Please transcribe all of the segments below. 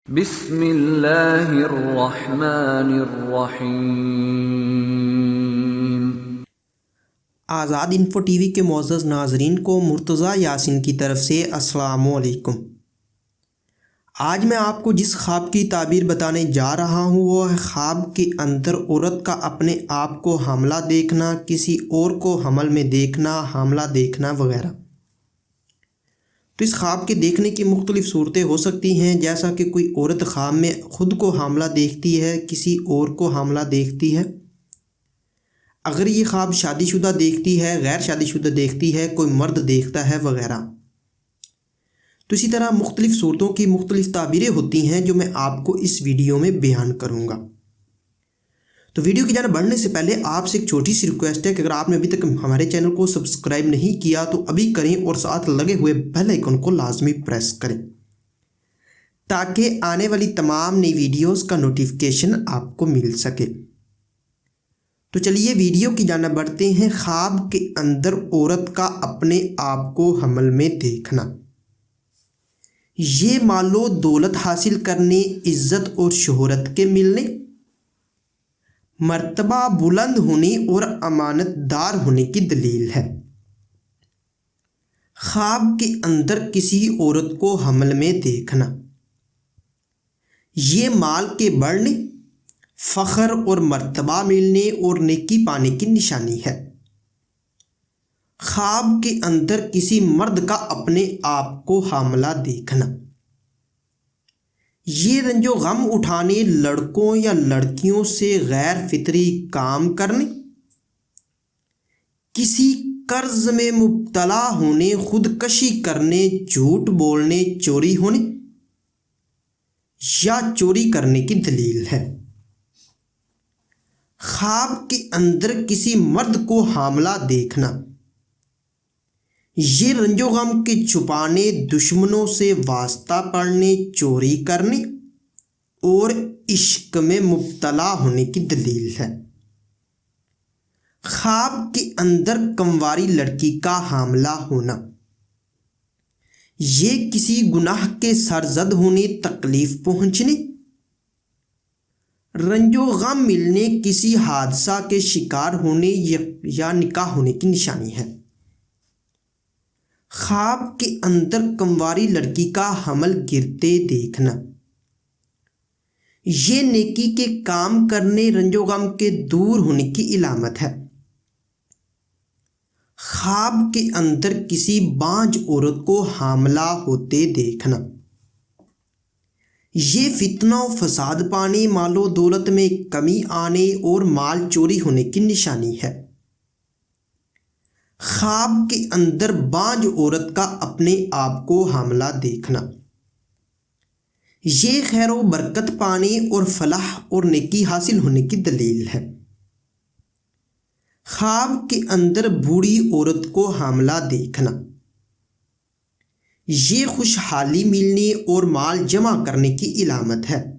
بسم اللہ الرحمن الرحیم۔ آزاد انفو ٹی وی کے معزز ناظرین کو مرتضیٰ یاسین کی طرف سے السلام علیکم۔ آج میں آپ کو جس خواب کی تعبیر بتانے جا رہا ہوں وہ ہے خواب کے اندر عورت کا اپنے آپ کو حاملہ دیکھنا، کسی اور کو حمل میں دیکھنا، حاملہ دیکھنا وغیرہ۔ تو اس خواب کے دیکھنے کی مختلف صورتیں ہو سکتی ہیں، جیسا کہ کوئی عورت خواب میں خود کو حاملہ دیکھتی ہے، کسی اور کو حاملہ دیکھتی ہے۔ اگر یہ خواب شادی شدہ دیکھتی ہے، غیر شادی شدہ دیکھتی ہے، کوئی مرد دیکھتا ہے وغیرہ۔ تو اسی طرح مختلف صورتوں کی مختلف تعبیریں ہوتی ہیں جو میں آپ کو اس ویڈیو میں بیان کروں گا۔ تو ویڈیو کی جانب بڑھنے سے پہلے آپ سے ایک چھوٹی سی ریکویسٹ ہے کہ اگر آپ نے ابھی تک ہمارے چینل کو سبسکرائب نہیں کیا تو ابھی کریں اور ساتھ لگے ہوئے بیل آئیکن کو لازمی پریس کریں تاکہ آنے والی تمام نئی ویڈیوز کا نوٹیفیکیشن آپ کو مل سکے۔ تو چلیے ویڈیو کی جانب بڑھتے ہیں۔ خواب کے اندر عورت کا اپنے آپ کو حمل میں دیکھنا۔ یہ مال و دولت حاصل کرنے، عزت اور شہرت کے ملنے، مرتبہ بلند ہونے اور امانت دار ہونے کی دلیل ہے۔ خواب کے اندر کسی عورت کو حمل میں دیکھنا یہ مال کے بڑھنے، فخر اور مرتبہ ملنے اور نیکی پانے کی نشانی ہے۔ خواب کے اندر کسی مرد کا اپنے آپ کو حاملہ دیکھنا یہ رنج و غم اٹھانے، لڑکوں یا لڑکیوں سے غیر فطری کام کرنے، کسی قرض میں مبتلا ہونے، خودکشی کرنے، جھوٹ بولنے، چوری ہونے یا چوری کرنے کی دلیل ہے۔ خواب کے اندر کسی مرد کو حاملہ دیکھنا یہ رنج و غم کے چھپانے، دشمنوں سے واسطہ پڑھنے، چوری کرنے اور عشق میں مبتلا ہونے کی دلیل ہے۔ خواب کے اندر کنواری لڑکی کا حاملہ ہونا یہ کسی گناہ کے سرزد ہونے، تکلیف پہنچنے، رنج و غم ملنے، کسی حادثہ کے شکار ہونے یا نکاح ہونے کی نشانی ہے۔ خواب کے اندر کنواری لڑکی کا حمل گرتے دیکھنا یہ نیکی کے کام کرنے، رنج و غم کے دور ہونے کی علامت ہے۔ خواب کے اندر کسی بانجھ عورت کو حاملہ ہوتے دیکھنا یہ فتنہ و فساد پانے، مال و دولت میں کمی آنے اور مال چوری ہونے کی نشانی ہے۔ خواب کے اندر بانجھ عورت کا اپنے آپ کو حاملہ دیکھنا یہ خیر و برکت پانے اور فلاح اور نیکی حاصل ہونے کی دلیل ہے۔ خواب کے اندر بوڑھی عورت کو حاملہ دیکھنا یہ خوشحالی ملنے اور مال جمع کرنے کی علامت ہے۔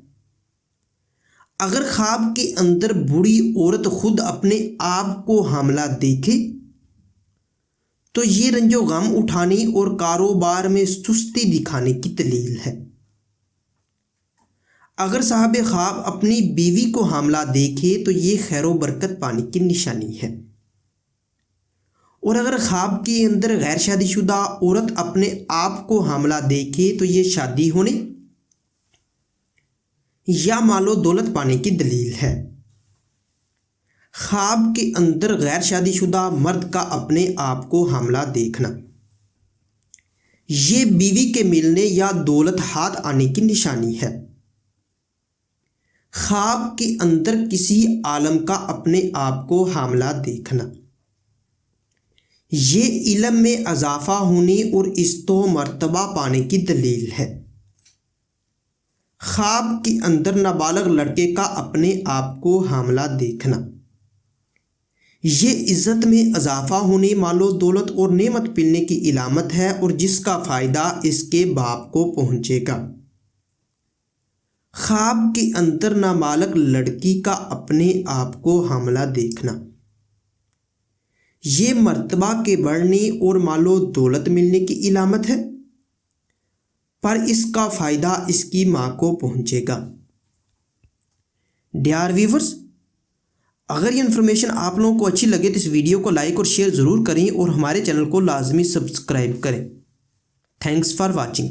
اگر خواب کے اندر بوڑھی عورت خود اپنے آپ کو حاملہ دیکھے تو یہ رنج و غم اٹھانے اور کاروبار میں سستی دکھانے کی دلیل ہے۔ اگر صاحب خواب اپنی بیوی کو حاملہ دیکھے تو یہ خیر و برکت پانے کی نشانی ہے۔ اور اگر خواب کے اندر غیر شادی شدہ عورت اپنے آپ کو حاملہ دیکھے تو یہ شادی ہونے یا مال و دولت پانے کی دلیل ہے۔ خواب کے اندر غیر شادی شدہ مرد کا اپنے آپ کو حاملہ دیکھنا یہ بیوی کے ملنے یا دولت ہاتھ آنے کی نشانی ہے۔ خواب کے اندر کسی عالم کا اپنے آپ کو حاملہ دیکھنا یہ علم میں اضافہ ہونے اور عزت و مرتبہ پانے کی دلیل ہے۔ خواب کے اندر نابالغ لڑکے کا اپنے آپ کو حاملہ دیکھنا یہ عزت میں اضافہ ہونے، مال و دولت اور نعمت ملنے کی علامت ہے اور جس کا فائدہ اس کے باپ کو پہنچے گا۔ خواب کے اندر نابالغ لڑکی کا اپنے آپ کو حاملہ دیکھنا یہ مرتبہ کے بڑھنے اور مال و دولت ملنے کی علامت ہے۔ پر اس کا فائدہ اس کی ماں کو پہنچے گا۔ ڈیئر ویورز، اگر یہ انفارمیشن آپ لوگوں کو اچھی لگے تو اس ویڈیو کو لائک اور شیئر ضرور کریں اور ہمارے چینل کو لازمی سبسکرائب کریں۔ Thanks for watching.